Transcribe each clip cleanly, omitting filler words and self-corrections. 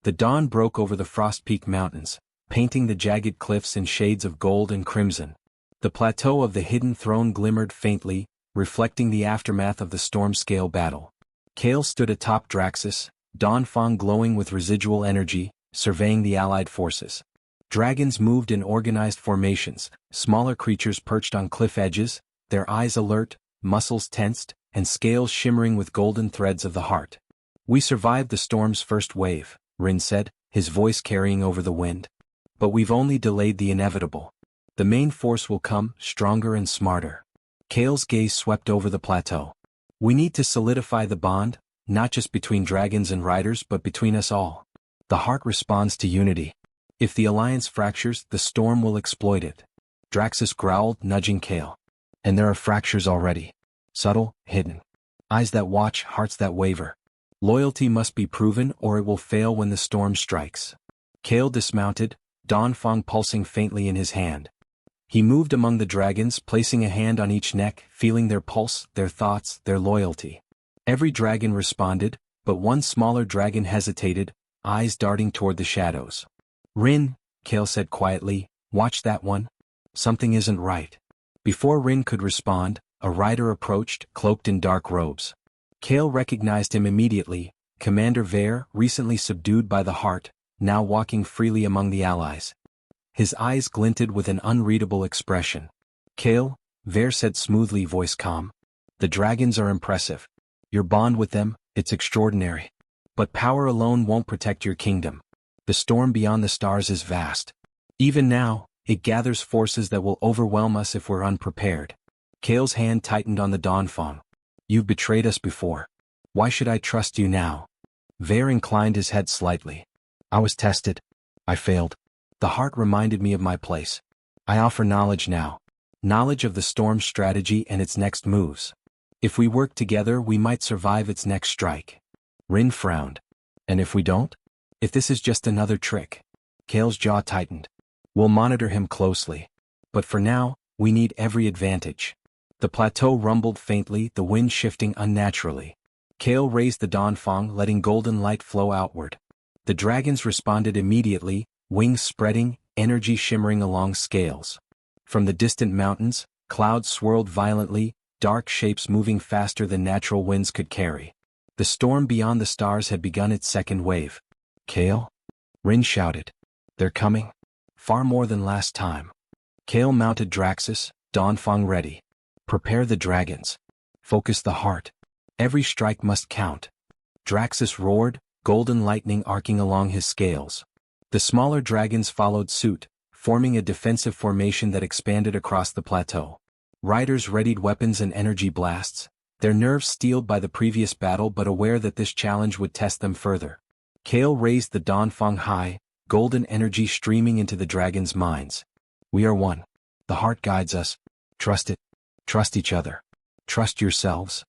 The dawn broke over the Frost-Peak Mountains, painting the jagged cliffs in shades of gold and crimson. The plateau of the Hidden Throne glimmered faintly, reflecting the aftermath of the storm-scale battle. Kale stood atop Draxus, Dawnfang glowing with residual energy, surveying the allied forces. Dragons moved in organized formations, smaller creatures perched on cliff edges, their eyes alert, muscles tensed, and scales shimmering with golden threads of the heart. "We survived the storm's first wave," Rin said, his voice carrying over the wind. "But we've only delayed the inevitable. The main force will come, stronger and smarter." Kale's gaze swept over the plateau. "We need to solidify the bond, not just between dragons and riders but between us all. The heart responds to unity. If the alliance fractures, the storm will exploit it." Draxus growled, nudging Kale. "And there are fractures already. Subtle, hidden. Eyes that watch, hearts that waver. Loyalty must be proven or it will fail when the storm strikes." Kale dismounted, Dawnfang pulsing faintly in his hand. He moved among the dragons, placing a hand on each neck, feeling their pulse, their thoughts, their loyalty. Every dragon responded, but one smaller dragon hesitated, eyes darting toward the shadows. "Rin," Kale said quietly, "watch that one. Something isn't right." Before Rin could respond, a rider approached, cloaked in dark robes. Kale recognized him immediately, Commander Vare, recently subdued by the heart, now walking freely among the allies. His eyes glinted with an unreadable expression. "Kale," Vare said smoothly, voice calm. "The dragons are impressive. Your bond with them, it's extraordinary. But power alone won't protect your kingdom. The storm beyond the stars is vast. Even now, it gathers forces that will overwhelm us if we're unprepared." Kale's hand tightened on the Dawnfang. "You've betrayed us before. Why should I trust you now?" Vare inclined his head slightly. "I was tested. I failed. The heart reminded me of my place. I offer knowledge now. Knowledge of the storm's strategy and its next moves. If we work together, we might survive its next strike." Rin frowned. "And if we don't? If this is just another trick?" Kale's jaw tightened. "We'll monitor him closely. But for now, we need every advantage." The plateau rumbled faintly, the wind shifting unnaturally. Kale raised the Dawnfang, letting golden light flow outward. The dragons responded immediately, wings spreading, energy shimmering along scales. From the distant mountains, clouds swirled violently, dark shapes moving faster than natural winds could carry. The storm beyond the stars had begun its second wave. "Kale?" Rin shouted. "They're coming. Far more than last time." Kale mounted Draxus, Dawnfang ready. "Prepare the dragons. Focus the heart. Every strike must count." Draxus roared, golden lightning arcing along his scales. The smaller dragons followed suit, forming a defensive formation that expanded across the plateau. Riders readied weapons and energy blasts, their nerves steeled by the previous battle but aware that this challenge would test them further. Kale raised the Dawnfang high, golden energy streaming into the dragons' minds. "We are one. The heart guides us. Trust it. Trust each other. Trust yourselves."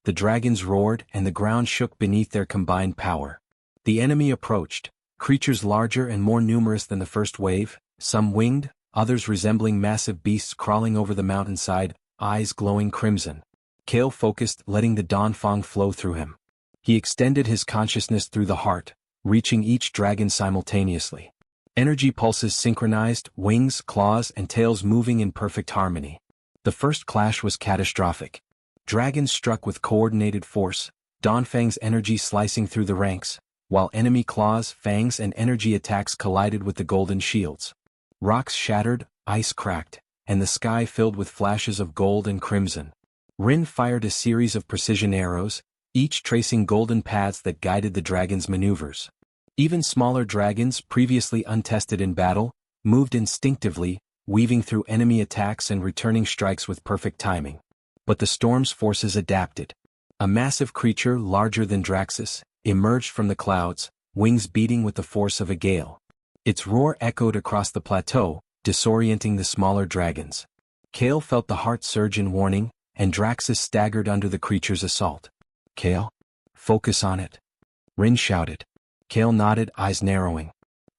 The dragons roared and the ground shook beneath their combined power. The enemy approached, creatures larger and more numerous than the first wave, some winged, others resembling massive beasts crawling over the mountainside, eyes glowing crimson. Kale focused, letting the Dawnfang flow through him. He extended his consciousness through the heart, reaching each dragon simultaneously. Energy pulses synchronized, wings, claws, and tails moving in perfect harmony. The first clash was catastrophic. Dragons struck with coordinated force, Dawnfang's energy slicing through the ranks, while enemy claws, fangs, and energy attacks collided with the golden shields. Rocks shattered, ice cracked, and the sky filled with flashes of gold and crimson. Rin fired a series of precision arrows, each tracing golden paths that guided the dragon's maneuvers. Even smaller dragons, previously untested in battle, moved instinctively, weaving through enemy attacks and returning strikes with perfect timing. But the storm's forces adapted. A massive creature larger than Draxus emerged from the clouds, wings beating with the force of a gale. Its roar echoed across the plateau, disorienting the smaller dragons. Kale felt the heart surge in warning, and Draxus staggered under the creature's assault. "Kale? Focus on it," Rin shouted. Kale nodded, eyes narrowing.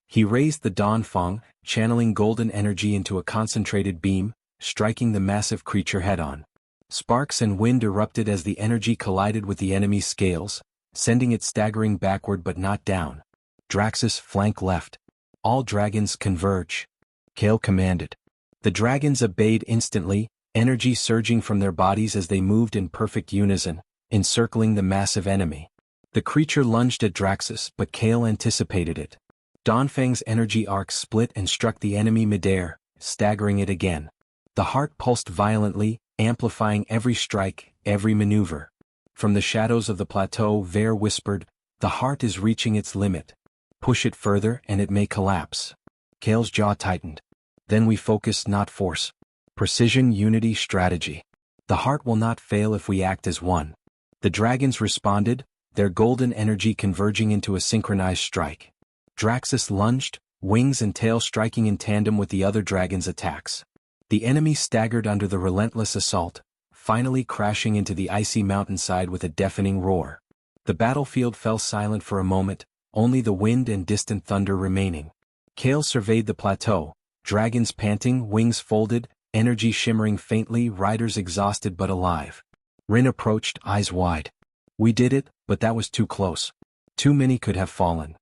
He raised the Dawnfang, channeling golden energy into a concentrated beam, striking the massive creature head-on. Sparks and wind erupted as the energy collided with the enemy's scales, sending it staggering backward but not down. Draxus, flank left. All dragons converge. Kale commanded. The dragons obeyed instantly, energy surging from their bodies as they moved in perfect unison, encircling the massive enemy. The creature lunged at Draxus, but Kale anticipated it. Donfang's energy arc split and struck the enemy midair, staggering it again. The heart pulsed violently, amplifying every strike, every maneuver. From the shadows of the plateau, Vare whispered, "The heart is reaching its limit. Push it further and it may collapse." Kale's jaw tightened. Then we focus, not force. Precision, unity, strategy. The heart will not fail if we act as one. The dragons responded, their golden energy converging into a synchronized strike. Draxus lunged, wings and tail striking in tandem with the other dragons' attacks. The enemy staggered under the relentless assault, finally crashing into the icy mountainside with a deafening roar. The battlefield fell silent for a moment, only the wind and distant thunder remaining. Kale surveyed the plateau, dragons panting, wings folded, energy shimmering faintly, riders exhausted but alive. Rin approached, eyes wide. "We did it, but that was too close. Too many could have fallen."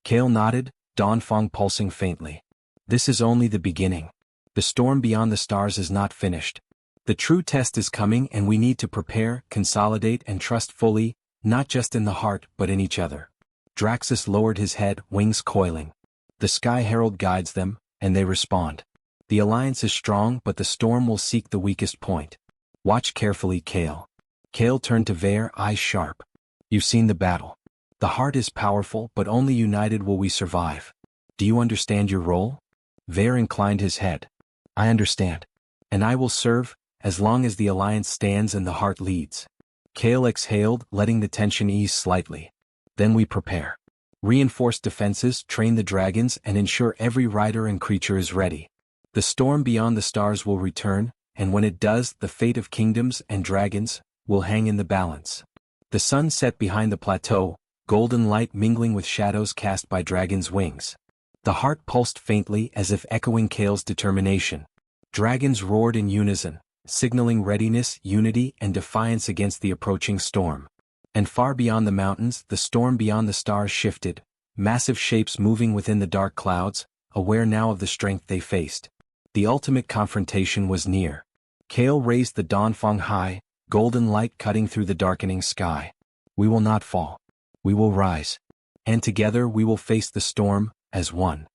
Kale nodded, Donfang pulsing faintly. "This is only the beginning. The storm beyond the stars is not finished. The true test is coming and we need to prepare, consolidate and trust fully, not just in the heart but in each other." Draxus lowered his head, wings coiling. The Sky Herald guides them, and they respond. The alliance is strong but the storm will seek the weakest point. "Watch carefully, Kale." Kale turned to Vare, eyes sharp. "You've seen the battle. The heart is powerful but only united will we survive. Do you understand your role?" Vare inclined his head. "I understand. And I will serve, as long as the alliance stands and the heart leads." Kale exhaled, letting the tension ease slightly. "Then we prepare. Reinforce defenses, train the dragons and ensure every rider and creature is ready. The storm beyond the stars will return, and when it does, the fate of kingdoms and dragons will hang in the balance." The sun set behind the plateau, golden light mingling with shadows cast by dragons' wings. The heart pulsed faintly as if echoing Kale's determination. Dragons roared in unison, signaling readiness, unity and defiance against the approaching storm. And far beyond the mountains, the storm beyond the stars shifted, massive shapes moving within the dark clouds, aware now of the strength they faced. The ultimate confrontation was near. Kale raised the Donfang high, golden light cutting through the darkening sky. "We will not fall. We will rise. And together we will face the storm, as one."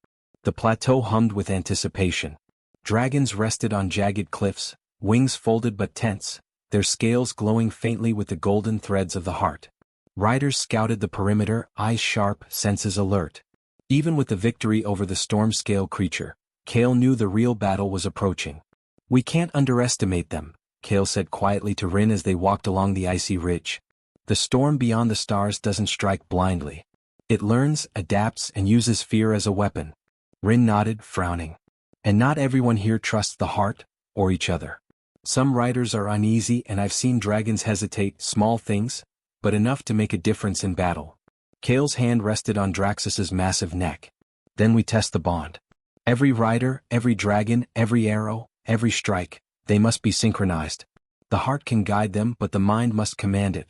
The plateau hummed with anticipation. Dragons rested on jagged cliffs, wings folded but tense, their scales glowing faintly with the golden threads of the heart. Riders scouted the perimeter, eyes sharp, senses alert. Even with the victory over the storm-scale creature, Kale knew the real battle was approaching. "We can't underestimate them," Kale said quietly to Rin as they walked along the icy ridge. "The storm beyond the stars doesn't strike blindly. It learns, adapts, and uses fear as a weapon." Rin nodded, frowning. "And not everyone here trusts the heart, or each other. Some riders are uneasy and I've seen dragons hesitate, small things, but enough to make a difference in battle." Kale's hand rested on Draxus's massive neck. "Then we test the bond. Every rider, every dragon, every arrow, every strike, they must be synchronized. The heart can guide them but the mind must command it.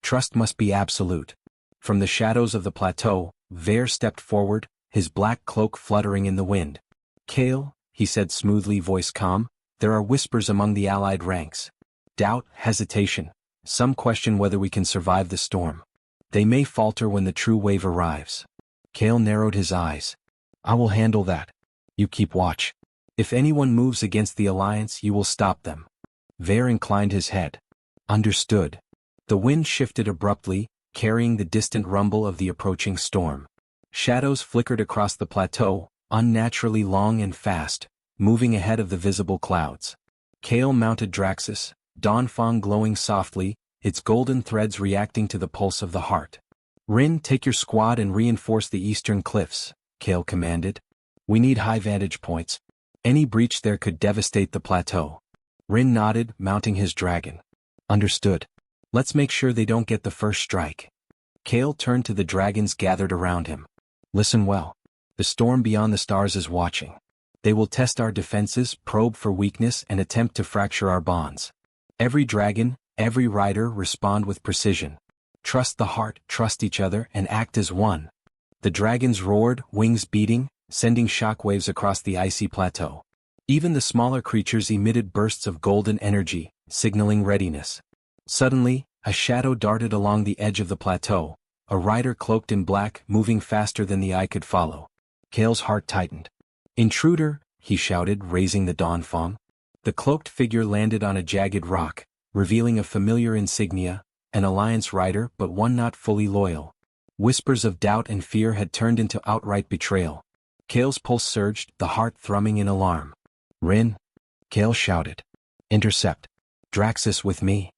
Trust must be absolute." From the shadows of the plateau, Vare stepped forward, his black cloak fluttering in the wind. "Kale," he said smoothly, voice calm, "there are whispers among the allied ranks. Doubt, hesitation. Some question whether we can survive the storm. They may falter when the true wave arrives." Kale narrowed his eyes. "I will handle that. You keep watch. If anyone moves against the alliance, you will stop them." Vare inclined his head. "Understood." The wind shifted abruptly, carrying the distant rumble of the approaching storm. Shadows flickered across the plateau, unnaturally long and fast, moving ahead of the visible clouds. Kale mounted Draxus, Donfang glowing softly, its golden threads reacting to the pulse of the heart. "Rin, take your squad and reinforce the eastern cliffs," Kale commanded. "We need high vantage points. Any breach there could devastate the plateau." Rin nodded, mounting his dragon. "Understood. Let's make sure they don't get the first strike." Kale turned to the dragons gathered around him. "Listen well. The storm beyond the stars is watching. They will test our defenses, probe for weakness and attempt to fracture our bonds. Every dragon, every rider respond with precision. Trust the heart, trust each other and act as one." The dragons roared, wings beating, sending shockwaves across the icy plateau. Even the smaller creatures emitted bursts of golden energy, signaling readiness. Suddenly, a shadow darted along the edge of the plateau, a rider cloaked in black moving faster than the eye could follow. Kale's heart tightened. "Intruder!" he shouted, raising the Dawnfang. The cloaked figure landed on a jagged rock, revealing a familiar insignia, an alliance rider but one not fully loyal. Whispers of doubt and fear had turned into outright betrayal. Kale's pulse surged, the heart thrumming in alarm. "Rin!" Kale shouted. "Intercept. Draxus with me."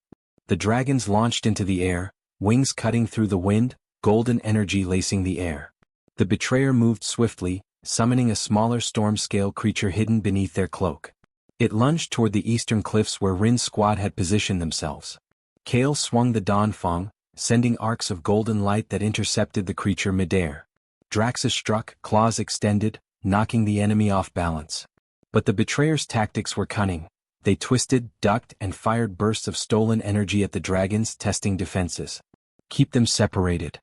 The dragons launched into the air, wings cutting through the wind, golden energy lacing the air. The betrayer moved swiftly, summoning a smaller storm-scale creature hidden beneath their cloak. It lunged toward the eastern cliffs where Rin's squad had positioned themselves. Kale swung the Dawnfang, sending arcs of golden light that intercepted the creature midair. Draxus struck, claws extended, knocking the enemy off balance. But the betrayer's tactics were cunning. They twisted, ducked, and fired bursts of stolen energy at the dragons, testing defenses. "Keep them separated,"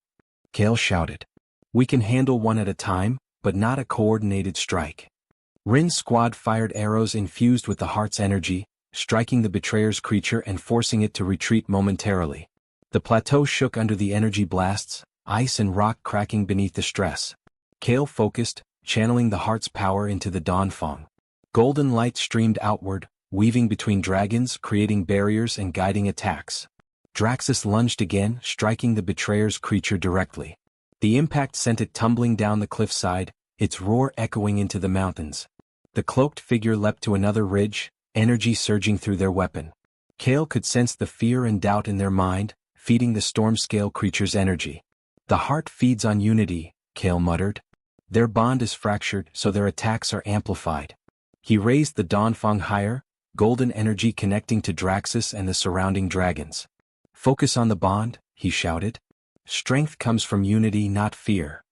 Kale shouted. "We can handle one at a time, but not a coordinated strike." Rin's squad fired arrows infused with the heart's energy, striking the betrayer's creature and forcing it to retreat momentarily. The plateau shook under the energy blasts, ice and rock cracking beneath the stress. Kale focused, channeling the heart's power into the Dawnfang. Golden light streamed outward, weaving between dragons, creating barriers and guiding attacks. Draxus lunged again, striking the betrayer's creature directly. The impact sent it tumbling down the cliffside, its roar echoing into the mountains. The cloaked figure leapt to another ridge, energy surging through their weapon. Kale could sense the fear and doubt in their mind, feeding the storm-scale creature's energy. "The heart feeds on unity," Kale muttered. "Their bond is fractured, so their attacks are amplified." He raised the Dawnfang higher, golden energy connecting to Draxus and the surrounding dragons. "Focus on the bond," he shouted. "Strength comes from unity, not fear."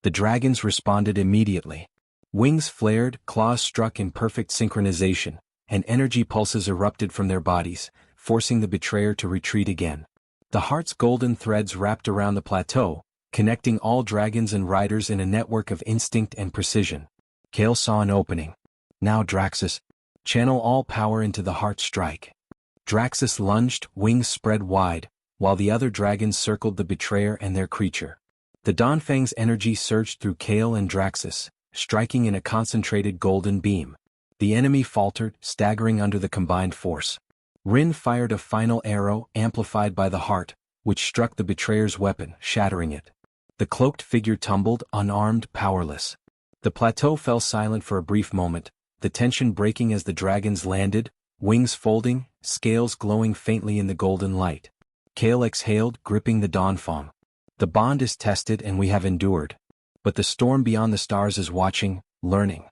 The dragons responded immediately. Wings flared, claws struck in perfect synchronization, and energy pulses erupted from their bodies, forcing the betrayer to retreat again. The heart's golden threads wrapped around the plateau, connecting all dragons and riders in a network of instinct and precision. Kale saw an opening. "Now Draxus, channel all power into the heart strike." Draxus lunged, wings spread wide, while the other dragons circled the betrayer and their creature. The Dawnfang's energy surged through Kale and Draxus, striking in a concentrated golden beam. The enemy faltered, staggering under the combined force. Rin fired a final arrow, amplified by the heart, which struck the betrayer's weapon, shattering it. The cloaked figure tumbled, unarmed, powerless. The plateau fell silent for a brief moment, the tension breaking as the dragons landed, wings folding, scales glowing faintly in the golden light. Kale exhaled, gripping the Dawnfang. "The bond is tested and we have endured. But the storm beyond the stars is watching, learning.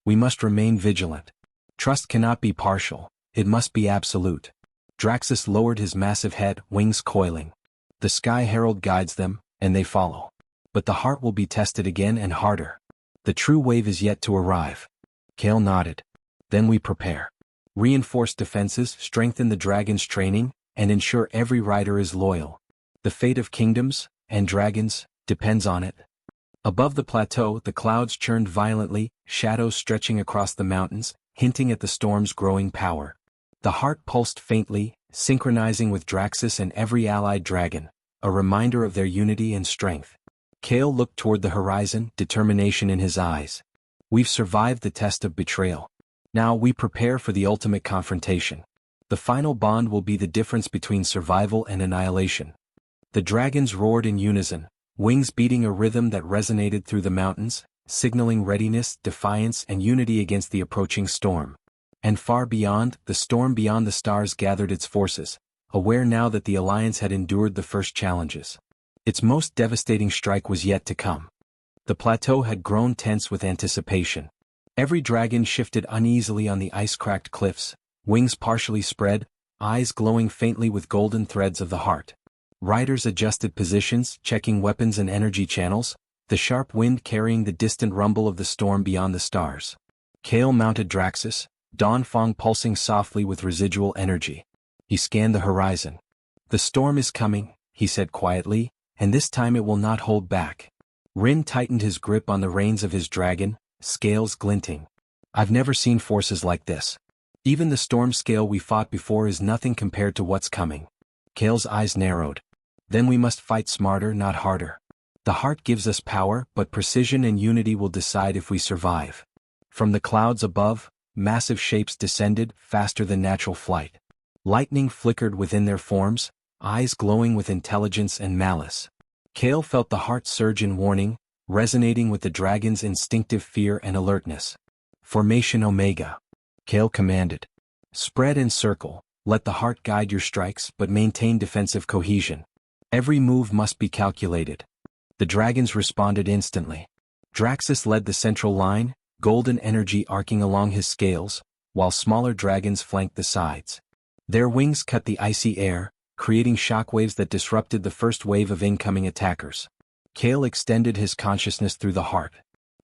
We must remain vigilant. Trust cannot be partial, it must be absolute." Draxus lowered his massive head, wings coiling. The Sky Herald guides them, and they follow. But the heart will be tested again and harder. The true wave is yet to arrive. Kale nodded. "Then we prepare. Reinforce defenses, strengthen the dragon's training, and ensure every rider is loyal. The fate of kingdoms, and dragons, depends on it." Above the plateau, the clouds churned violently, shadows stretching across the mountains, hinting at the storm's growing power. The heart pulsed faintly, synchronizing with Draxus and every allied dragon, a reminder of their unity and strength. Kale looked toward the horizon, determination in his eyes. "We've survived the test of betrayal. Now we prepare for the ultimate confrontation. The final bond will be the difference between survival and annihilation." The dragons roared in unison, wings beating a rhythm that resonated through the mountains, signaling readiness, defiance, and unity against the approaching storm. And far beyond, the storm beyond the stars gathered its forces, aware now that the Alliance had endured the first challenges. Its most devastating strike was yet to come. The plateau had grown tense with anticipation. Every dragon shifted uneasily on the ice-cracked cliffs, wings partially spread, eyes glowing faintly with golden threads of the heart. Riders adjusted positions, checking weapons and energy channels, the sharp wind carrying the distant rumble of the storm beyond the stars. Kale mounted Draxus, Dawnfang pulsing softly with residual energy. He scanned the horizon. "The storm is coming," he said quietly, "and this time it will not hold back." Rin tightened his grip on the reins of his dragon, scales glinting. I've never seen forces like this. Even the storm scale we fought before is nothing compared to what's coming. Kale's eyes narrowed. Then we must fight smarter, not harder. The heart gives us power, but precision and unity will decide if we survive. From the clouds above, massive shapes descended, faster than natural flight. Lightning flickered within their forms, eyes glowing with intelligence and malice. Kale felt the heart surge in warning, resonating with the dragon's instinctive fear and alertness. Formation Omega. Kale commanded. Spread and circle, let the heart guide your strikes but maintain defensive cohesion. Every move must be calculated. The dragons responded instantly. Draxus led the central line, golden energy arcing along his scales, while smaller dragons flanked the sides. Their wings cut the icy air, creating shockwaves that disrupted the first wave of incoming attackers. Kale extended his consciousness through the heart.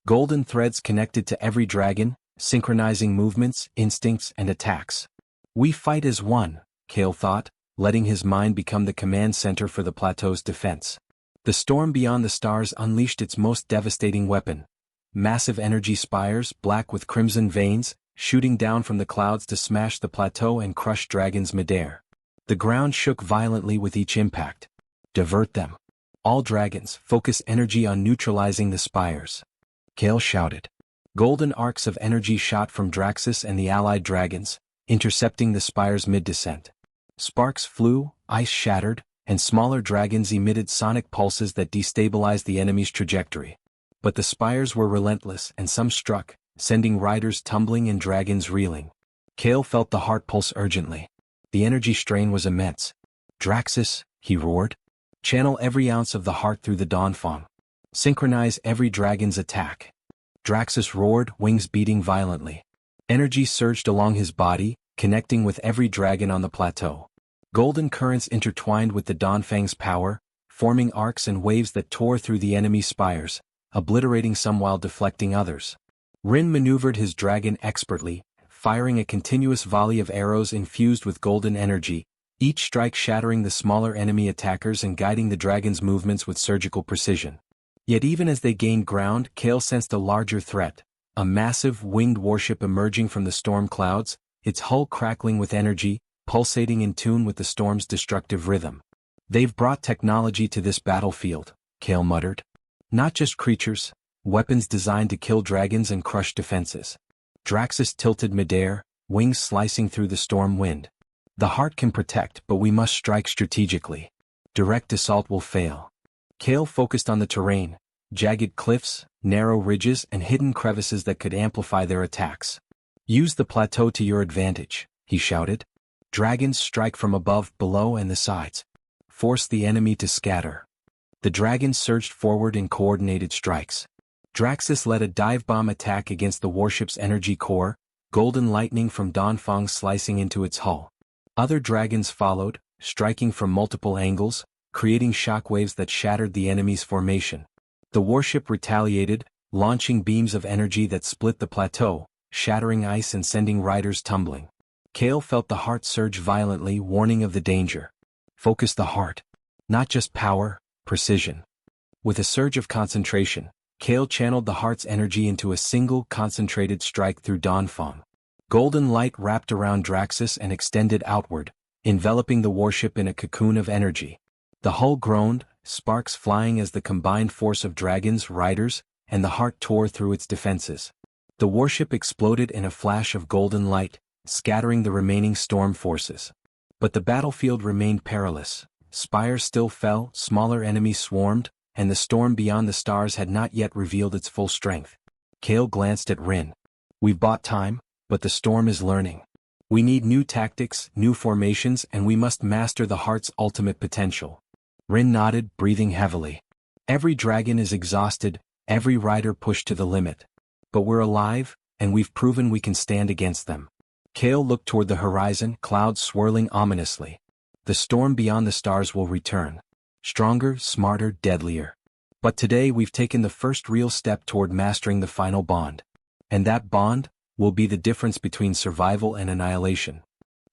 Golden threads connected to every dragon, synchronizing movements, instincts, and attacks. We fight as one, Kale thought, letting his mind become the command center for the plateau's defense. The storm beyond the stars unleashed its most devastating weapon. Massive energy spires, black with crimson veins, shooting down from the clouds to smash the plateau and crush dragons midair. The ground shook violently with each impact. Divert them. All dragons, focus energy on neutralizing the spires. Kale shouted. Golden arcs of energy shot from Draxus and the allied dragons, intercepting the spires mid-descent. Sparks flew, ice shattered, and smaller dragons emitted sonic pulses that destabilized the enemy's trajectory. But the spires were relentless and some struck, sending riders tumbling and dragons reeling. Kale felt the heart pulse urgently. The energy strain was immense. Draxus, he roared. Channel every ounce of the heart through the Dawnfang. Synchronize every dragon's attack. Draxus roared, wings beating violently. Energy surged along his body, connecting with every dragon on the plateau. Golden currents intertwined with the Dawnfang's power, forming arcs and waves that tore through the enemy's spires, obliterating some while deflecting others. Rin maneuvered his dragon expertly, firing a continuous volley of arrows infused with golden energy, each strike shattering the smaller enemy attackers and guiding the dragon's movements with surgical precision. Yet even as they gained ground, Kale sensed a larger threat, a massive winged warship emerging from the storm clouds, its hull crackling with energy, pulsating in tune with the storm's destructive rhythm. They've brought technology to this battlefield, Kale muttered. Not just creatures, weapons designed to kill dragons and crush defenses. Draxus tilted midair, wings slicing through the storm wind. The heart can protect, but we must strike strategically. Direct assault will fail. Kale focused on the terrain, jagged cliffs, narrow ridges, and hidden crevices that could amplify their attacks. Use the plateau to your advantage, he shouted. Dragons strike from above, below, and the sides. Force the enemy to scatter. The dragons surged forward in coordinated strikes. Draxus led a dive bomb attack against the warship's energy core, golden lightning from Dawnfang slicing into its hull. Other dragons followed, striking from multiple angles, creating shockwaves that shattered the enemy's formation. The warship retaliated, launching beams of energy that split the plateau, shattering ice and sending riders tumbling. Kale felt the heart surge violently, warning of the danger. Focus the heart. Not just power, precision. With a surge of concentration, Kale channeled the heart's energy into a single concentrated strike through Dawnfang. Golden light wrapped around Draxus and extended outward, enveloping the warship in a cocoon of energy. The hull groaned, sparks flying as the combined force of dragons, riders, and the heart tore through its defenses. The warship exploded in a flash of golden light, scattering the remaining storm forces. But the battlefield remained perilous. Spires still fell, smaller enemies swarmed, and the storm beyond the stars had not yet revealed its full strength. Kale glanced at Rin. We've bought time, but the storm is learning. We need new tactics, new formations, and we must master the heart's ultimate potential. Rin nodded, breathing heavily. Every dragon is exhausted, every rider pushed to the limit. But we're alive, and we've proven we can stand against them. Kale looked toward the horizon, clouds swirling ominously. The storm beyond the stars will return. Stronger, smarter, deadlier. But today we've taken the first real step toward mastering the final bond. And that bond will be the difference between survival and annihilation.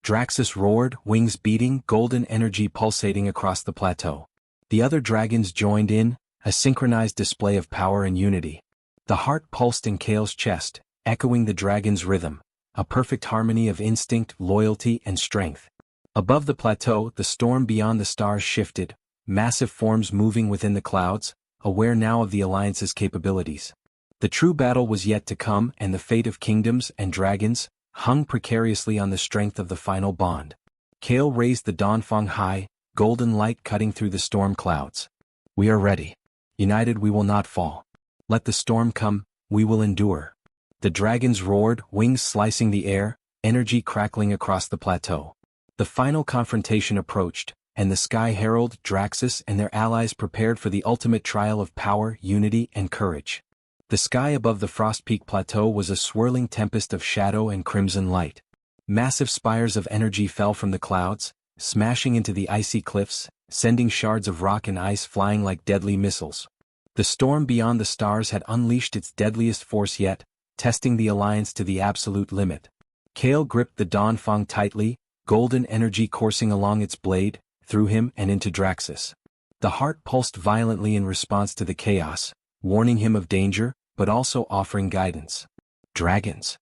Draxus roared, wings beating, golden energy pulsating across the plateau. The other dragons joined in, a synchronized display of power and unity. The heart pulsed in Kale's chest, echoing the dragon's rhythm, a perfect harmony of instinct, loyalty, and strength. Above the plateau, the storm beyond the stars shifted, massive forms moving within the clouds, aware now of the Alliance's capabilities. The true battle was yet to come, and the fate of kingdoms and dragons hung precariously on the strength of the final bond. Kale raised the Dawnfang high, golden light cutting through the storm clouds. We are ready. United we will not fall. Let the storm come, we will endure. The dragons roared, wings slicing the air, energy crackling across the plateau. The final confrontation approached, and the Sky Herald, Draxus and their allies prepared for the ultimate trial of power, unity, and courage. The sky above the Frost Peak Plateau was a swirling tempest of shadow and crimson light. Massive spires of energy fell from the clouds, smashing into the icy cliffs, sending shards of rock and ice flying like deadly missiles. The storm beyond the stars had unleashed its deadliest force yet, testing the Alliance to the absolute limit. Kale gripped the Dawnfang tightly, golden energy coursing along its blade, through him and into Draxus. The heart pulsed violently in response to the chaos, warning him of danger, but also offering guidance. Dragons!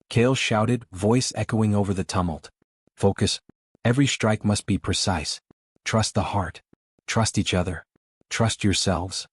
Kale shouted, voice echoing over the tumult. Focus. Every strike must be precise. Trust the heart. Trust each other. Trust yourselves.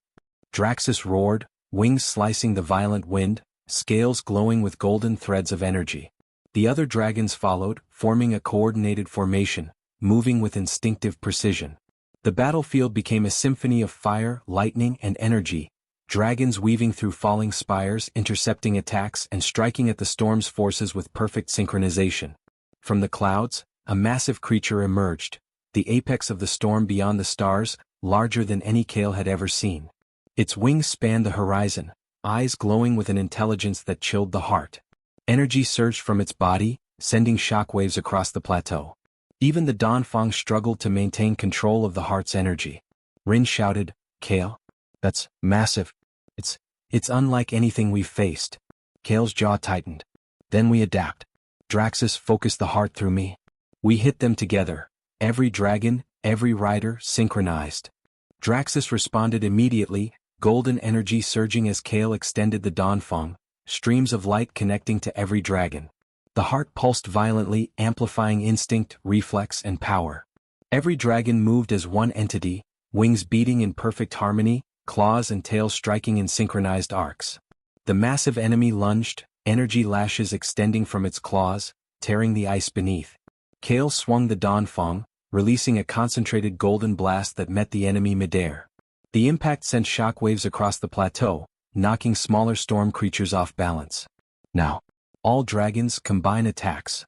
Draxus roared, wings slicing the violent wind, scales glowing with golden threads of energy. The other dragons followed, forming a coordinated formation, moving with instinctive precision. The battlefield became a symphony of fire, lightning, and energy, dragons weaving through falling spires, intercepting attacks, and striking at the storm's forces with perfect synchronization. From the clouds, a massive creature emerged, the apex of the storm beyond the stars, larger than any Kale had ever seen. Its wings spanned the horizon, eyes glowing with an intelligence that chilled the heart. Energy surged from its body, sending shockwaves across the plateau. Even the Dawnfang struggled to maintain control of the heart's energy. Rin shouted, Kale? That's massive. It's unlike anything we've faced. Kale's jaw tightened. Then we adapt. Draxus focused the heart through me. We hit them together. Every dragon, every rider, synchronized. Draxus responded immediately, golden energy surging as Kale extended the Dawnfang, streams of light connecting to every dragon. The heart pulsed violently, amplifying instinct, reflex, and power. Every dragon moved as one entity, wings beating in perfect harmony, claws and tails striking in synchronized arcs. The massive enemy lunged, energy lashes extending from its claws, tearing the ice beneath. Kale swung the Dawnfang, releasing a concentrated golden blast that met the enemy midair. The impact sent shockwaves across the plateau, knocking smaller storm creatures off balance. Now, all dragons combine attacks.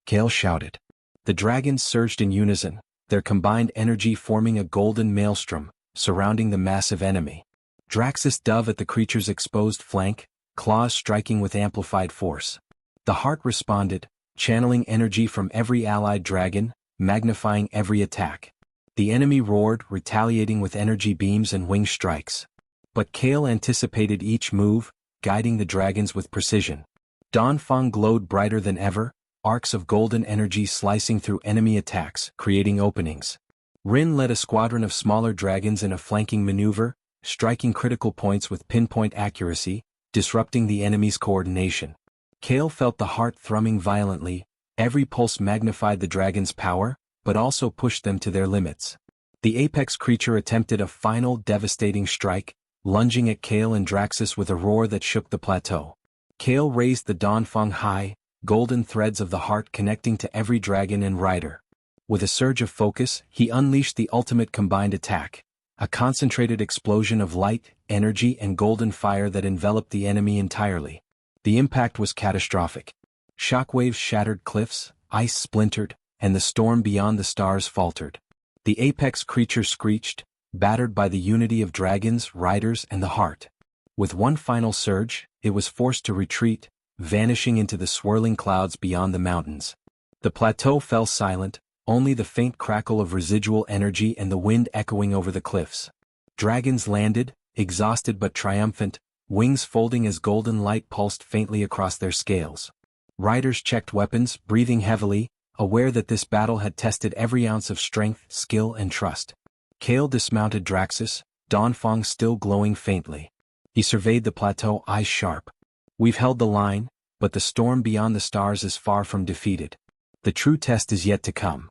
Kale shouted. The dragons surged in unison, their combined energy forming a golden maelstrom, surrounding the massive enemy. Draxus dove at the creature's exposed flank, claws striking with amplified force. The heart responded, channeling energy from every allied dragon, magnifying every attack. The enemy roared, retaliating with energy beams and wing strikes. But Kale anticipated each move, guiding the dragons with precision. Dawnfang glowed brighter than ever, arcs of golden energy slicing through enemy attacks, creating openings. Rin led a squadron of smaller dragons in a flanking maneuver, striking critical points with pinpoint accuracy, disrupting the enemy's coordination. Kale felt the heart thrumming violently, every pulse magnified the dragon's power, but also pushed them to their limits. The apex creature attempted a final devastating strike, lunging at Kale and Draxus with a roar that shook the plateau. Kale raised the Dawnfang high, golden threads of the heart connecting to every dragon and rider. With a surge of focus, he unleashed the ultimate combined attack, a concentrated explosion of light, energy and golden fire that enveloped the enemy entirely. The impact was catastrophic. Shockwaves shattered cliffs, ice splintered, and the storm beyond the stars faltered. The apex creature screeched, battered by the unity of dragons, riders, and the heart. With one final surge, it was forced to retreat, vanishing into the swirling clouds beyond the mountains. The plateau fell silent, only the faint crackle of residual energy and the wind echoing over the cliffs. Dragons landed, exhausted but triumphant, wings folding as golden light pulsed faintly across their scales. Riders checked weapons, breathing heavily, aware that this battle had tested every ounce of strength, skill, and trust. Kale dismounted Draxus, Dongfang still glowing faintly. He surveyed the plateau, eyes sharp. We've held the line, but the storm beyond the stars is far from defeated. The true test is yet to come.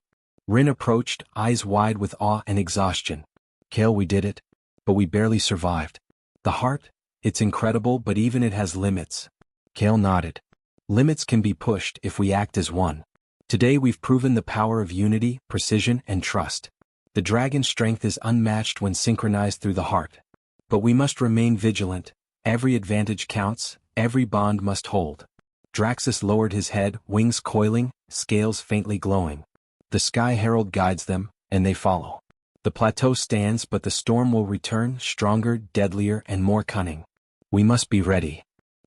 Rin approached, eyes wide with awe and exhaustion. Kale, we did it. But we barely survived. The heart? It's incredible, but even it has limits. Kale nodded. Limits can be pushed if we act as one. Today we've proven the power of unity, precision, and trust. The dragon's strength is unmatched when synchronized through the heart. But we must remain vigilant. Every advantage counts, every bond must hold. Draxus lowered his head, wings coiling, scales faintly glowing. The Sky Herald guides them, and they follow. The plateau stands, but the storm will return, stronger, deadlier, and more cunning. We must be ready.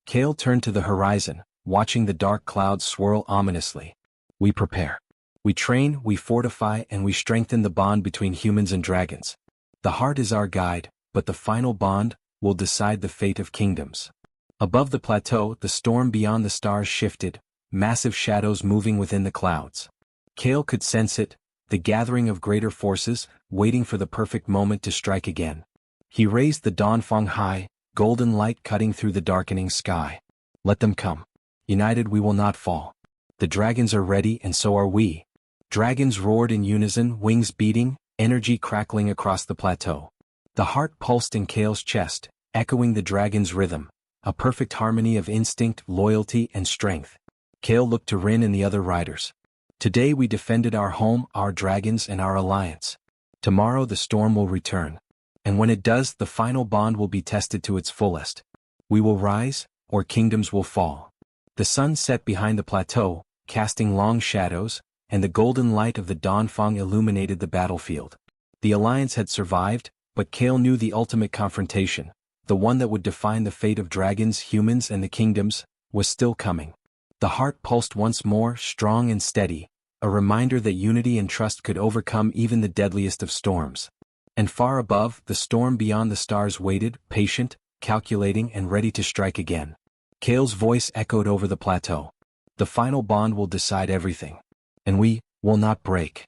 Kale turned to the horizon, watching the dark clouds swirl ominously. We prepare. We train, we fortify, and we strengthen the bond between humans and dragons. The heart is our guide, but the final bond will decide the fate of kingdoms. Above the plateau, the storm beyond the stars shifted, massive shadows moving within the clouds. Kale could sense it, the gathering of greater forces, waiting for the perfect moment to strike again. He raised the Dongfang high, golden light cutting through the darkening sky. Let them come. United we will not fall. The dragons are ready, and so are we. Dragons roared in unison, wings beating, energy crackling across the plateau. The heart pulsed in Kale's chest, echoing the dragon's rhythm, a perfect harmony of instinct, loyalty, and strength. Kale looked to Rin and the other riders. Today we defended our home, our dragons, and our alliance. Tomorrow the storm will return. And when it does, the final bond will be tested to its fullest. We will rise, or kingdoms will fall. The sun set behind the plateau, casting long shadows, and the golden light of the Dongfang illuminated the battlefield. The alliance had survived, but Kale knew the ultimate confrontation, the one that would define the fate of dragons, humans, and the kingdoms, was still coming. The heart pulsed once more, strong and steady, a reminder that unity and trust could overcome even the deadliest of storms. And far above, the storm beyond the stars waited, patient, calculating, and ready to strike again. Kale's voice echoed over the plateau. The final bond will decide everything. And we will not break.